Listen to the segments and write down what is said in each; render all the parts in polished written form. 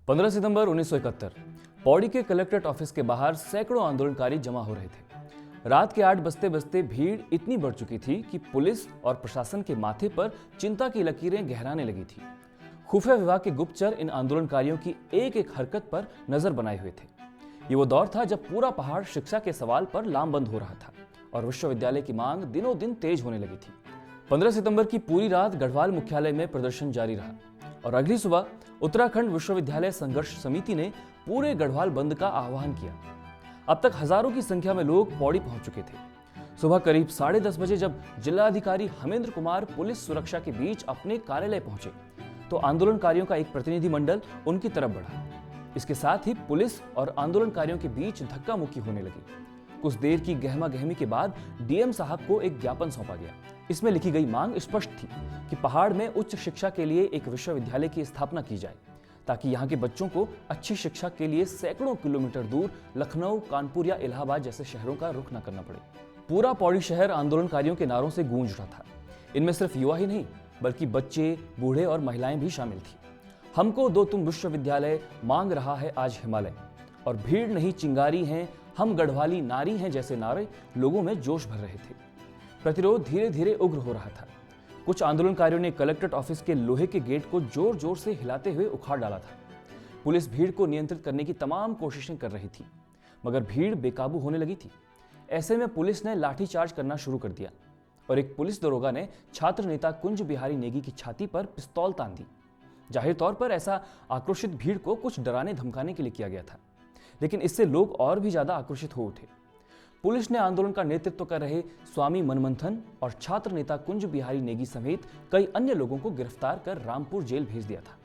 15 सितंबर 1971 पौड़ी के collectorate office के बाहर सैकड़ों आंदोलनकारी जमा हो रहे थे। रात के 8 बजते बजते भीड़ इतनी बढ़ चुकी थी कि पुलिस और प्रशासन के माथे पर चिंता की लकीरें गहराने लगी थी। खुफिया विभाग के गुप्तचर इन आंदोलनकारियों की एक एक हरकत पर नजर बनाए हुए थे। ये वो दौर था जब पूरा पहाड़ शिक्षा के सवाल पर लामबंद हो रहा था और विश्वविद्यालय की मांग दिनों दिन तेज होने लगी थी। 15 सितंबर की पूरी रात गढ़वाल मुख्यालय में प्रदर्शन जारी रहा और अगली सुबह उत्तराखंड विश्वविद्यालय संघर्ष समिति ने पूरे गढ़वाल बंद का आह्वान किया। अब तक हजारों की संख्या में लोग पौड़ी पहुंच चुके थे। सुबह करीब 10:30 बजे जब जिलाधिकारी हमेंद्र कुमार पुलिस सुरक्षा के बीच अपने कार्यालय पहुंचे तो आंदोलनकारियों का एक प्रतिनिधि मंडल उनकी तरफ बढ़ा। इसके साथ ही पुलिस और आंदोलनकारियों के बीच धक्का मुक्की होने लगी। कुछ देर की गहमा गहमी के बाद डीएम साहब को एक ज्ञापन सौंपा गया। इसमें लिखी गई मांग स्पष्ट थी कि पहाड़ में उच्च शिक्षा के लिए एक विश्वविद्यालय की स्थापना की जाए ताकि यहाँ के बच्चों को अच्छी शिक्षा के लिए सैकड़ों किलोमीटर दूर लखनऊ, कानपुर या इलाहाबाद जैसे शहरों का रुख न करना पड़े। पूरा पौड़ी शहर आंदोलनकारियों के नारों से गूंज उठा था। इनमें सिर्फ युवा ही नहीं बल्कि बच्चे, बूढ़े और महिलाएं भी शामिल थी। हमको दो तुम विश्वविद्यालय, मांग रहा है आज हिमालय, और भीड़ नहीं चिंगारी हैं, हम गढ़वाली नारी हैं जैसे नारे लोगों में जोश भर रहे थे। प्रतिरोध धीरे धीरे उग्र हो रहा था। कुछ आंदोलनकारियों ने कलेक्ट्रेट ऑफिस के लोहे के गेट को जोर जोर से हिलाते हुए उखाड़ डाला था। पुलिस भीड़ को नियंत्रित करने की तमाम कोशिशें कर रही थी, मगर भीड़ बेकाबू होने लगी थी। ऐसे में पुलिस ने लाठीचार्ज करना शुरू कर दिया और एक पुलिस दरोगा ने छात्र नेता कुंज बिहारी नेगी की छाती पर पिस्तौल तान दी। जाहिर तौर पर ऐसा आक्रोशित भीड़ को कुछ डराने धमकाने के लिए किया गया था, लेकिन इससे लोग और भी ज्यादा आक्रोशित हो उठे। पुलिस ने आंदोलन का नेतृत्व कर रहे स्वामी मनमंथन और छात्र नेता कुंज बिहारी नेगी समेत कई अन्य लोगों को गिरफ्तार कर रामपुर जेल भेज दिया था।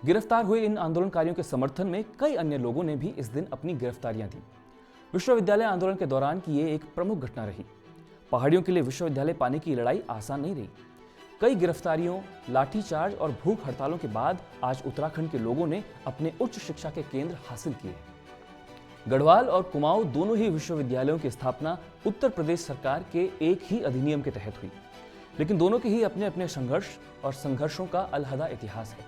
गिरफ्तार हुए इन आंदोलनकारियों के समर्थन में कई अन्य लोगों ने भी इस दिन अपनी गिरफ्तारियां दी। विश्वविद्यालय आंदोलन के दौरान की ये एक प्रमुख घटना रही। पहाड़ियों के लिए विश्वविद्यालय पाने की लड़ाई आसान नहीं रही। कई गिरफ्तारियों, लाठीचार्ज और भूख हड़तालों के बाद आज उत्तराखंड के लोगों ने अपने उच्च शिक्षा के केंद्र हासिल किए। गढ़वाल और कुमाऊं दोनों ही विश्वविद्यालयों की स्थापना उत्तर प्रदेश सरकार के एक ही अधिनियम के तहत हुई, लेकिन दोनों के ही अपने अपने संघर्ष और संघर्षों का अलहदा इतिहास है।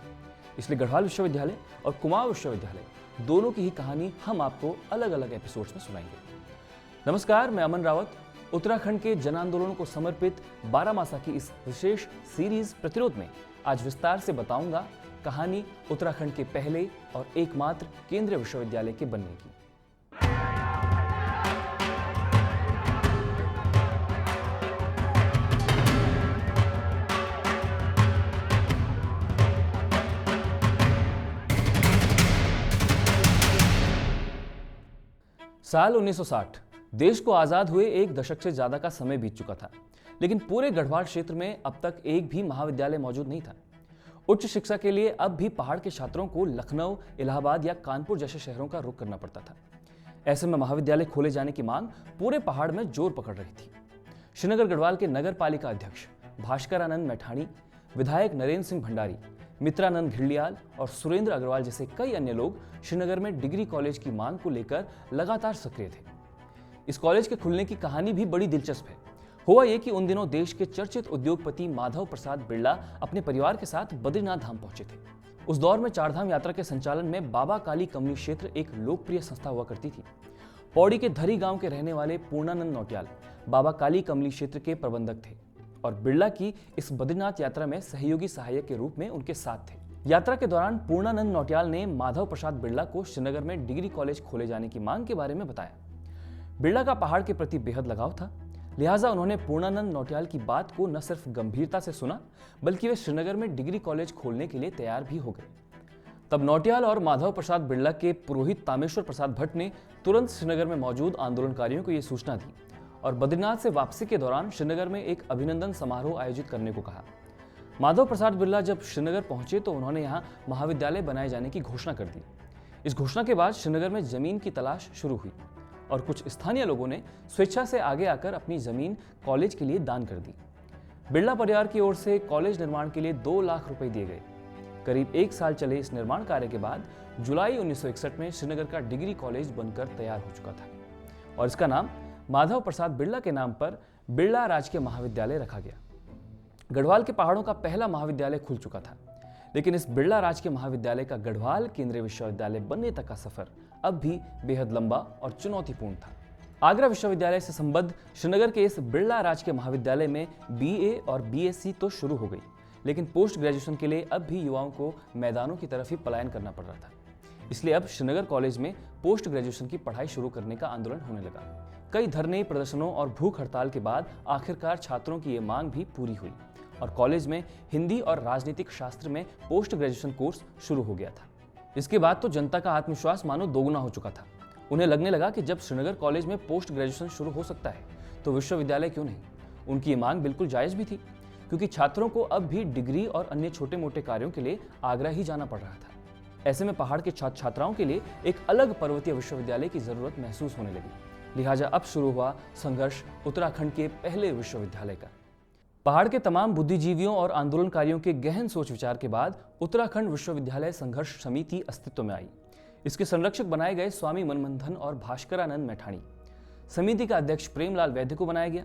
इसलिए गढ़वाल विश्वविद्यालय और कुमाऊं विश्वविद्यालय दोनों की ही कहानी हम आपको अलग अलग एपिसोड्स में सुनाएंगे। नमस्कार, मैं अमन रावत। उत्तराखंड के जन आंदोलनों को समर्पित 12 मासा की इस विशेष सीरीज प्रतिरोध में आज विस्तार से बताऊंगा कहानी उत्तराखंड के पहले और एकमात्र केंद्रीय विश्वविद्यालय के बनने की। साल 1960, देश को आजाद हुए एक दशक से ज्यादा का समय बीत चुका था, लेकिन पूरे गढ़वाल क्षेत्र में अब तक एक भी महाविद्यालय मौजूद नहीं था। उच्च शिक्षा के लिए अब भी पहाड़ के छात्रों को लखनऊ, इलाहाबाद या कानपुर जैसे शहरों का रुख करना पड़ता था। ऐसे में महाविद्यालय खोले जाने की मांग पूरे पहाड़ में जोर पकड़ रही थी। श्रीनगर गढ़वाल के नगर पालिका अध्यक्ष भास्करानंद मैठाणी, विधायक नरेंद्र सिंह भंडारी, मित्रानंद घिरलियाल और सुरेंद्र अग्रवाल जैसे कई अन्य लोग श्रीनगर में डिग्री कॉलेज की मांग को लेकर लगातार सक्रिय थे। इस कॉलेज के खुलने की कहानी भी बड़ी दिलचस्प है। हुआ यह कि उन दिनों देश के चर्चित उद्योगपति माधव प्रसाद बिरला अपने परिवार के साथ बद्रीनाथ धाम पहुंचे थे। उस दौर में चारधाम यात्रा के संचालन में बाबा काली कमनी क्षेत्र एक लोकप्रिय संस्था हुआ करती थी। पौड़ी के धरी गांव के रहने वाले पूर्णानंद नौटियाल बाबा काली कमली क्षेत्र के प्रबंधक थे और बिरला की इस बद्रीनाथ यात्रा में सहयोगी सहायक के रूप में उनके साथ थे। यात्रा के दौरान पूर्णानंद नौटियाल ने माधव प्रसाद बिरला को श्रीनगर में डिग्री कॉलेज खोले जाने की मांग के बारे में बताया। बिरला का पहाड़ के प्रति बेहद लगाव था, लिहाजा उन्होंने पूर्णानंद नौटियाल की बात को न सिर्फ गंभीरता से सुना बल्कि वे श्रीनगर में डिग्री कॉलेज खोलने के लिए तैयार भी हो गए। तब नौटियाल और माधव प्रसाद बिरला के पुरोहित तामेश्वर प्रसाद भट्ट ने तुरंत श्रीनगर में मौजूद आंदोलनकारियों को यह सूचना दी और बद्रीनाथ से वापसी के दौरान श्रीनगर में एक अभिनंदन समारोह आयोजित करने को कहा। माधव प्रसाद बिरला जब श्रीनगर पहुंचे तो उन्होंने यहां महाविद्यालय बनाए जाने की घोषणा कर दी। इस घोषणा के बाद श्रीनगर में जमीन की तलाश शुरू हुई और कुछ स्थानीय लोगों ने स्वेच्छा से आगे आकर अपनी जमीन कॉलेज के लिए दान कर दी। बिरला परिवार की ओर से कॉलेज निर्माण के लिए 2 लाख रुपए दिए गए। करीब 1 साल चले इस निर्माण कार्य के बाद जुलाई 1961 में श्रीनगर का डिग्री कॉलेज बनकर तैयार हो चुका था और इसका नाम माधव प्रसाद बिरला के नाम पर बिरला राजकीय महाविद्यालय रखा गया। गढ़वाल के पहाड़ों का पहला महाविद्यालय खुल चुका था, लेकिन इस बिरला राजकीय महाविद्यालय का गढ़वाल केंद्रीय विश्वविद्यालय बनने तक का सफर अब भी बेहद लंबा और चुनौतीपूर्ण था। आगरा विश्वविद्यालय से संबद्ध श्रीनगर के इस बिरला राजकीय महाविद्यालय में बीए और बीएससी तो शुरू हो गई, लेकिन पोस्ट ग्रेजुएशन के लिए अब भी युवाओं को मैदानों की तरफ ही पलायन करना पड़ रहा था। इसलिए अब श्रीनगर कॉलेज में पोस्ट ग्रेजुएशन की पढ़ाई शुरू करने का आंदोलन होने लगा। कई धरने, प्रदर्शनों और भूख हड़ताल के बाद आखिरकार छात्रों की ये मांग भी पूरी हुई और कॉलेज में हिंदी और राजनीतिक शास्त्र में पोस्ट ग्रेजुएशन कोर्स शुरू हो गया था। इसके बाद तो जनता का आत्मविश्वास मानो दोगुना हो चुका था। उन्हें लगने लगा कि जब श्रीनगर कॉलेज में पोस्ट ग्रेजुएशन शुरू हो सकता है तो विश्वविद्यालय क्यों नहीं। उनकी ये मांग बिल्कुल जायज भी थी, क्योंकि छात्रों को अब भी डिग्री और अन्य छोटे मोटे कार्यों के लिए आगरा ही जाना पड़ रहा था। ऐसे में पहाड़ के छात्र छात्राओं के लिए एक अलग पर्वतीय विश्वविद्यालय की जरूरत महसूस होने लगी। लिहाजा अब शुरू हुआ संघर्ष उत्तराखंड के पहले विश्वविद्यालय का। पहाड़ के तमाम बुद्धिजीवियों और आंदोलनकारियों के गहन सोच विचार के बाद उत्तराखंड विश्वविद्यालय संघर्ष समिति अस्तित्व में आई। इसके संरक्षक बनाए गए स्वामी मनमंथन और भास्करानंद मैठाणी। समिति का अध्यक्ष प्रेमलाल वैद्य को बनाया गया,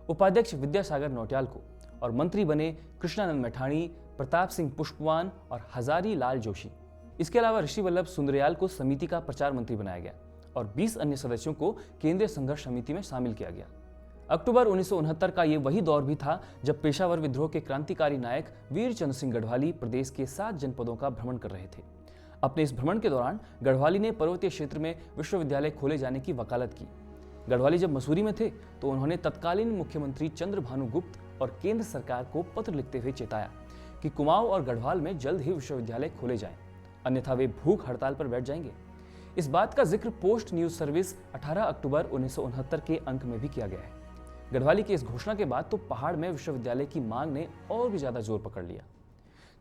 उपाध्यक्ष विद्यासागर नौटियाल को, और मंत्री बने कृष्णानंद मैठाणी, प्रताप सिंह पुष्पवान और हजारी लाल जोशी। इसके अलावा ऋषि वल्लभ सुंदरयाल को समिति का प्रचार मंत्री बनाया गया और 20 अन्य सदस्यों को केंद्रीय संघर्ष समिति में शामिल किया गया। अक्टूबर 1969 का ये वही दौर भी था जब पेशावर विद्रोह के क्रांतिकारी नायक वीर चंद्र सिंह गढ़वाली प्रदेश के 7 जनपदों का भ्रमण कर रहे थे। अपने इस भ्रमण के दौरान गढ़वाली ने पर्वतीय क्षेत्र में विश्वविद्यालय खोले जाने की वकालत की। गढ़वाली जब मसूरी में थे तो उन्होंने तत्कालीन मुख्यमंत्री चंद्रभानु गुप्त और केंद्र सरकार को पत्र लिखते हुए चेताया कि कुमाऊं और गढ़वाल में जल्द ही विश्वविद्यालय खोले जाएं, अन्यथा वे भूख हड़ताल पर बैठ जाएंगे। इस बात का जिक्र पोस्ट न्यूज सर्विस 18 अक्टूबर 1969 के अंक में भी किया गया है। गढ़वाली की इस घोषणा के बाद तो पहाड़ में विश्वविद्यालय की मांग ने और भी ज्यादा जोर पकड़ लिया।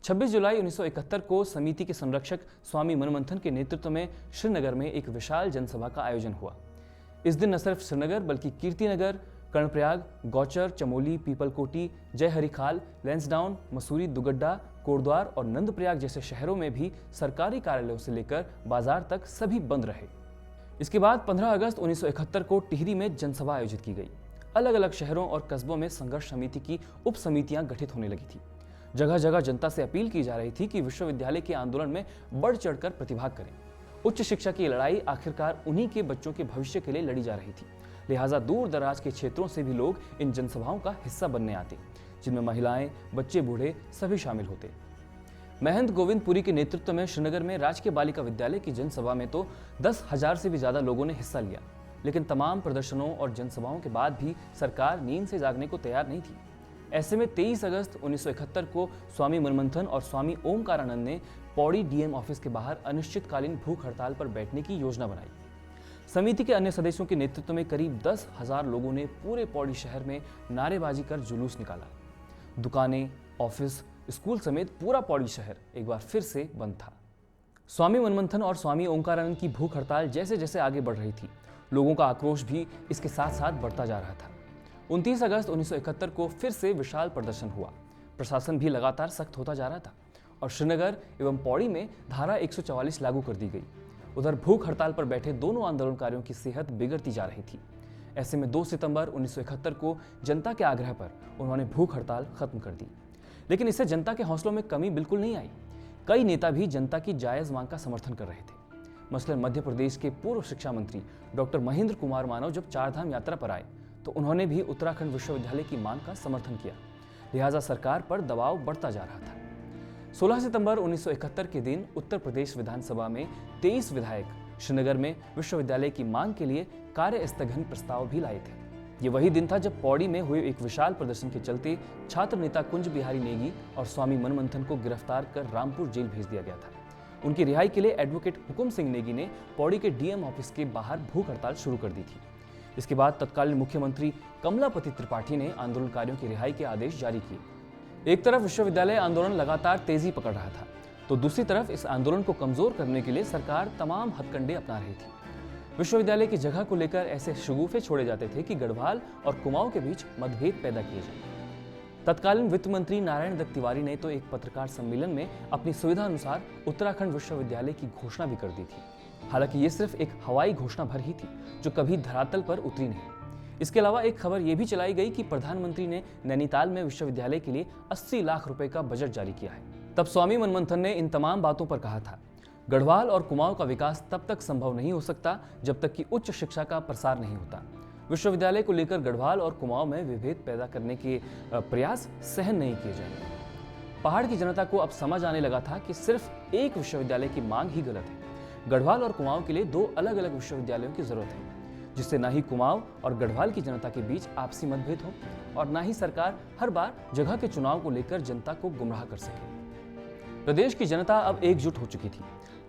26 जुलाई 1971 को समिति के संरक्षक स्वामी मनमंथन के नेतृत्व में श्रीनगर में एक विशाल जनसभा का आयोजन हुआ। इस दिन न सिर्फ श्रीनगर बल्कि कीर्तिनगर, कर्णप्रयाग, गौचर, चमोली, पीपलकोटी, जय हरिखाल, लैंसडाउन, मसूरी, दुगड्डा, कोटद्वार और नंदप्रयाग जैसे शहरों में भी सरकारी कार्यालयों से लेकर बाजार तक सभी बंद रहे। इसके बाद 15 अगस्त 1971 को टिहरी में जनसभा आयोजित की गई। अलग अलग शहरों और कस्बों में संघर्ष समिति की उप समितियां गठित होने लगी थी। जगह जगह जनता से अपील की जा रही थी कि विश्वविद्यालय के आंदोलन में बढ़ चढ़कर प्रतिभाग करें। उच्च शिक्षा की लड़ाई आखिरकार उन्हीं के बच्चों के भविष्य के लिए लड़ी जा रही थी। लिहाजा दूर दराज के क्षेत्रों से भी लोग इन जनसभाओं का हिस्सा बनने आते, जिनमें महिलाएं, बच्चे, बूढ़े सभी शामिल होते। महंत गोविंदपुरी के नेतृत्व में श्रीनगर में राजकीय बालिका विद्यालय की जनसभा में तो 10,000 से भी ज्यादा लोगों ने हिस्सा लिया। लेकिन तमाम प्रदर्शनों और जनसभाओं के बाद भी सरकार नींद से जागने को तैयार नहीं थी। ऐसे में 23 अगस्त 1971 को स्वामी मनमंथन और स्वामी ओमकारानंद ने पौड़ी डीएम ऑफिस के बाहर अनिश्चितकालीन भूख हड़ताल पर बैठने की योजना बनाई। समिति के अन्य सदस्यों के नेतृत्व में करीब 10,000 लोगों ने पूरे पौड़ी शहर में नारेबाजी कर जुलूस निकाला। दुकानें, ऑफिस, स्कूल समेत पूरा पौड़ी शहर एक बार फिर से बंद था। स्वामी मनमंथन और स्वामी ओमकारानंद की भूख हड़ताल जैसे जैसे आगे बढ़ रही थी, लोगों का आक्रोश भी इसके साथ साथ बढ़ता जा रहा था। 29 अगस्त 1971 को फिर से विशाल प्रदर्शन हुआ। प्रशासन भी लगातार सख्त होता जा रहा था और श्रीनगर एवं पौड़ी में धारा 144 लागू कर दी गई। उधर भूख हड़ताल पर बैठे दोनों आंदोलनकारियों की सेहत बिगड़ती जा रही थी। ऐसे में 2 सितंबर 1971 को जनता के आग्रह पर उन्होंने भूख हड़ताल खत्म कर दी। लेकिन इससे जनता के हौसलों में कमी बिल्कुल नहीं आई। कई नेता भी जनता की जायज मांग का समर्थन कर रहे थे। मसलन मध्य प्रदेश के पूर्व शिक्षा मंत्री डॉक्टर महेंद्र कुमार मानव जब चारधाम यात्रा पर आए तो उन्होंने भी उत्तराखंड विश्वविद्यालय की मांग का समर्थन किया। लिहाजा सरकार पर दबाव बढ़ता जा रहा था। 16 सितंबर 1971 के दिन उत्तर प्रदेश विधानसभा में 23 विधायक श्रीनगर में विश्वविद्यालय की मांग के लिए कार्य स्थगन प्रस्ताव भी लाए थे। ये वही दिन था जब पौड़ी में हुए एक विशाल प्रदर्शन के चलते छात्र नेता कुंज बिहारी नेगी और स्वामी मनमंथन को गिरफ्तार कर रामपुर जेल भेज दिया गया था। उनकी रिहाई के लिए एडवोकेट हुकुम सिंह नेगी ने पौड़ी के डीएम ऑफिस के बाहर भूख हड़ताल शुरू कर दी थी। इसके बाद तत्कालीन मुख्यमंत्री कमलापति त्रिपाठी ने आंदोलनकारियों की रिहाई के आदेश जारी किए। एक तरफ विश्वविद्यालय आंदोलन लगातार तेजी पकड़ रहा था, तो दूसरी तरफ इस आंदोलन को कमजोर करने के लिए सरकार तमाम हथकंडे अपना रही थी। विश्वविद्यालय की जगह को लेकर ऐसे शगुफे छोड़े जाते थे कि गढ़वाल और कुमाऊं के बीच मतभेद पैदा किए जाए। तत्कालीन वित्त मंत्री नारायण दत्त तिवारी ने तो एक पत्रकार सम्मेलन में अपनी सुविधा अनुसार उत्तराखंड विश्वविद्यालय की घोषणा भी कर दी थी। हालांकि ये सिर्फ एक हवाई घोषणा भर ही थी जो कभी धरातल पर उतरी नहीं। इसके अलावा एक खबर यह भी चलाई गई कि प्रधानमंत्री ने नैनीताल में विश्वविद्यालय के लिए 80 लाख रुपए का बजट जारी किया है। तब स्वामी मनमंथन ने इन तमाम बातों पर कहा था, गढ़वाल और कुमाऊं का विकास तब तक संभव नहीं हो सकता जब तक कि उच्च शिक्षा का प्रसार नहीं होता। विश्वविद्यालय को लेकर गढ़वाल और कुमाऊं में विभेद पैदा करने के प्रयास सहन नहीं किए जाएंगे। पहाड़ की जनता को अब समझ आने लगा था कि सिर्फ एक विश्वविद्यालय की मांग ही गलत है। गढ़वाल और कुमाऊं के लिए दो अलग अलग विश्वविद्यालयों की जरूरत है, जिससे ना ही कुमाऊं और गढ़वाल की जनता के बीच आपसी मतभेद हो और ना ही सरकार हर बार जगह के चुनाव को लेकर जनता को गुमराह कर सके। प्रदेश की जनता अब एकजुट हो चुकी थी।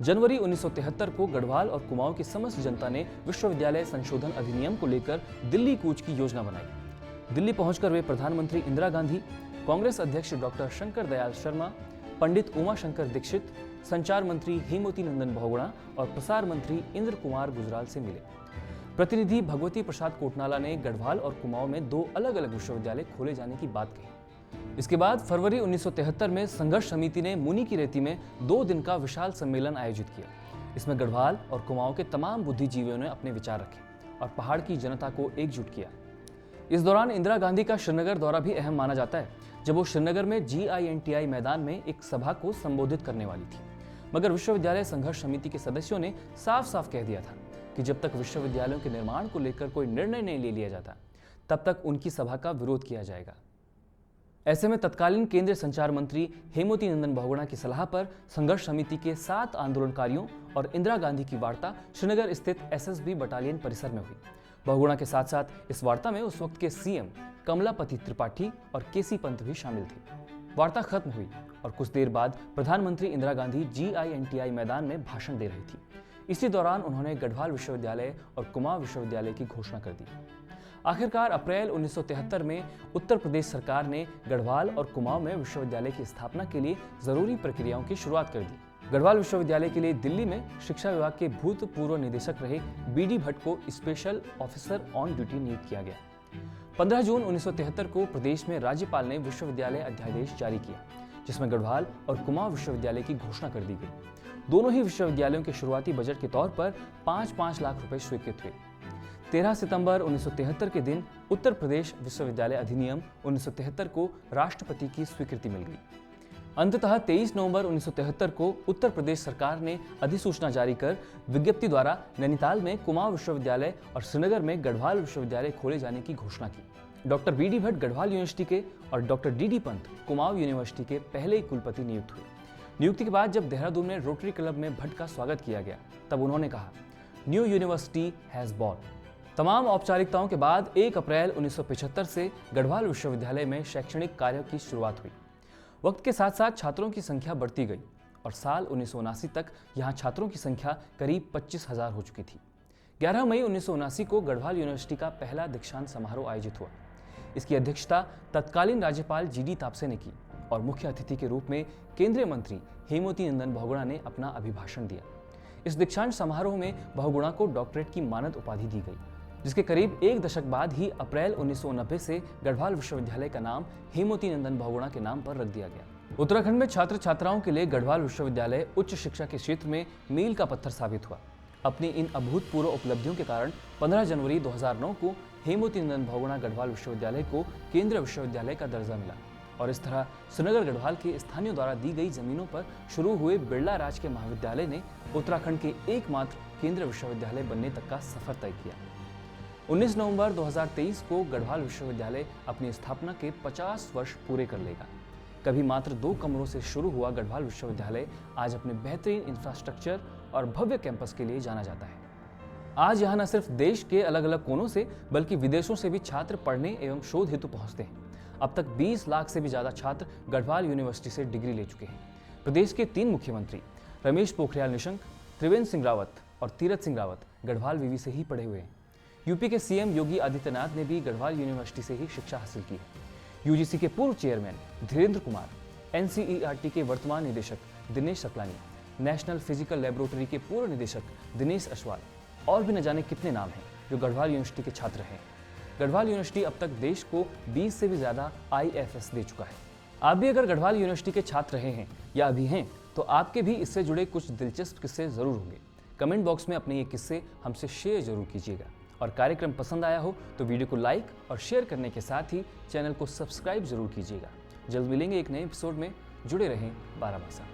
जनवरी 1973 को गढ़वाल और कुमाऊं की समस्त जनता ने विश्वविद्यालय संशोधन अधिनियम को लेकर दिल्ली कूच की योजना बनाई। दिल्ली पहुंचकर वे प्रधानमंत्री इंदिरा गांधी, कांग्रेस अध्यक्ष डॉक्टर शंकर दयाल शर्मा, पंडित उमा शंकर दीक्षित, संचार मंत्री हेमवती नंदन बहुगुणा और प्रसार मंत्री इंद्र कुमार गुजराल से मिले। प्रतिनिधि भगवती प्रसाद कोटनाला ने गढ़वाल और कुमाऊं में दो अलग अलग विश्वविद्यालय खोले जाने की बात कही। इसके बाद फरवरी 1973 में संघर्ष समिति ने मुनि की रेती में 2 दिन का विशाल सम्मेलन आयोजित किया। इसमें गढ़वाल और कुमाऊं के तमाम बुद्धिजीवियों ने अपने विचार रखे और पहाड़ की जनता को एकजुट किया। इस दौरान इंदिरा गांधी का श्रीनगर दौरा भी अहम माना जाता है, जब वो श्रीनगर में GINTI मैदान में एक सभा को संबोधित करने वाली थी। मगर विश्वविद्यालय संघर्ष समिति के सदस्यों ने साफ साफ कह दिया था कि जब तक विश्वविद्यालयों के निर्माण को लेकर कोई निर्णय नहीं ले लिया जाता, तब तक उनकी सभा का विरोध किया जाएगा। ऐसे में तत्कालीन केंद्रीय संचार मंत्री हेमवती नंदन बहुगुणा की सलाह पर संघर्ष समिति के 7 आंदोलनकारियों और इंदिरा गांधी की वार्ता श्रीनगर स्थित SSB बटालियन परिसर में हुई। बहुगुणा के साथ साथ इस वार्ता में उस वक्त के CM कमलापति त्रिपाठी और KC पंत भी शामिल थे। वार्ता खत्म हुई और कुछ देर बाद प्रधानमंत्री इंदिरा गांधी GINTI मैदान में भाषण दे रही थी। इसी दौरान उन्होंने गढ़वाल विश्वविद्यालय और कुमाऊं विश्वविद्यालय की घोषणा कर दी। आखिरकार अप्रैल 1973 में उत्तर प्रदेश सरकार ने गढ़वाल और कुमाऊं में विश्वविद्यालय की स्थापना के लिए जरूरी प्रक्रियाओं की शुरुआत कर दी। गढ़वाल विश्वविद्यालय के लिए दिल्ली में शिक्षा विभाग के भूतपूर्व निदेशक रहे BD भट्ट को स्पेशल ऑफिसर ऑन ड्यूटी नियुक्त किया गया। 15 जून 1973 को प्रदेश में राज्यपाल ने विश्वविद्यालय अध्यादेश जारी किया, जिसमें गढ़वाल और कुमाऊं विश्वविद्यालय की घोषणा कर दी गई। दोनों ही विश्वविद्यालयों के शुरुआती बजट के तौर पर 5-5 लाख रुपए स्वीकृत हुए। 13 सितंबर 1973 के दिन उत्तर प्रदेश विश्वविद्यालय अधिनियम 1973 को राष्ट्रपति की स्वीकृति मिल गई। अंततः 23 नवंबर 1973 को उत्तर प्रदेश सरकार ने अधिसूचना जारी कर विज्ञप्ति द्वारा नैनीताल में कुमाऊं विश्वविद्यालय और श्रीनगर में गढ़वाल विश्वविद्यालय खोले जाने की घोषणा की। Doctor BD Bhatt Garhwal university के और doctor DD Pant Kumaon university के पहले कुलपति नियुक्त हुए। नियुक्ति के बाद जब देहरादून में रोटरी क्लब में भट्ट का स्वागत किया गया, तब उन्होंने कहा, न्यू यूनिवर्सिटी हैज बॉर्न। तमाम औपचारिकताओं के बाद 1 अप्रैल 1975 से गढ़वाल विश्वविद्यालय में शैक्षणिक कार्यों की शुरुआत हुई। वक्त के साथ साथ छात्रों की संख्या बढ़ती गई और साल 1979 तक यहाँ छात्रों की संख्या करीब 25,000 हो चुकी थी। 11 मई 1979 को गढ़वाल यूनिवर्सिटी का पहला दीक्षांत समारोह आयोजित हुआ। इसकी अध्यक्षता तत्कालीन राज्यपाल GD तापसे ने की और मुख्य अतिथि के रूप में केंद्रीय मंत्री हेमवती नंदन बहुगुणा ने अपना अभिभाषण दिया। इस दीक्षांत समारोह में बहुगुणा को डॉक्टरेट की मानद उपाधि दी गई, जिसके करीब 1 दशक बाद ही अप्रैल 1990 से गढ़वाल विश्वविद्यालय का नाम हेमवती नंदन बहुगुणा के नाम पर रख दिया गया। उत्तराखंड में छात्र छात्राओं के लिए गढ़वाल विश्वविद्यालय उच्च शिक्षा के क्षेत्र में मील का पत्थर साबित हुआ। अपनी इन अभूतपूर्व उपलब्धियों के कारण 15 जनवरी 2009 को हेमवती नंदन बहुगुणा गढ़वाल विश्वविद्यालय को केंद्रीय विश्वविद्यालय का दर्जा मिला और इस तरह श्रीनगर गढ़वाल के स्थानीयों द्वारा दी गई जमीनों पर शुरू हुए बिरला राज के महाविद्यालय ने उत्तराखंड के एकमात्र केंद्रीय विश्वविद्यालय बनने तक का सफर तय किया। 19 नवंबर 2023 को गढ़वाल विश्वविद्यालय अपनी स्थापना के 50 वर्ष पूरे कर लेगा। कभी मात्र 2 कमरों से शुरू हुआ गढ़वाल विश्वविद्यालय आज अपने बेहतरीन इंफ्रास्ट्रक्चर और भव्य कैंपस के लिए जाना जाता है। आज यहाँ न सिर्फ देश के अलग अलग कोनों से बल्कि विदेशों से भी छात्र पढ़ने एवं शोध हेतु पहुँचते हैं। अब तक 20 लाख से भी ज़्यादा छात्र गढ़वाल यूनिवर्सिटी से डिग्री ले चुके हैं। प्रदेश के 3 मुख्यमंत्री रमेश पोखरियाल निशंक, त्रिवेंद्र सिंह रावत और तीरथ सिंह रावत गढ़वाल विवि से ही पढ़े हुए हैं। यूपी के CM योगी आदित्यनाथ ने भी गढ़वाल यूनिवर्सिटी से ही शिक्षा हासिल की है। UGC के पूर्व चेयरमैन धीरेन्द्र कुमार, NCERT के वर्तमान निदेशक Dinesh Saklani, national physical laboratory के पूर्व निदेशक दिनेश अश्वाल और भी न जाने कितने नाम हैं जो गढ़वाल यूनिवर्सिटी के छात्र हैं। गढ़वाल यूनिवर्सिटी अब तक देश को 20 से भी ज़्यादा IFS दे चुका है। आप भी अगर गढ़वाल यूनिवर्सिटी के छात्र रहे हैं या अभी हैं, तो आपके भी इससे जुड़े कुछ दिलचस्प किस्से ज़रूर होंगे। कमेंट बॉक्स में अपने ये किस्से हमसे शेयर जरूर कीजिएगा और कार्यक्रम पसंद आया हो तो वीडियो को लाइक और शेयर करने के साथ ही चैनल को सब्सक्राइब जरूर कीजिएगा। जल्द मिलेंगे एक नए एपिसोड में। जुड़े रहें बारामासा।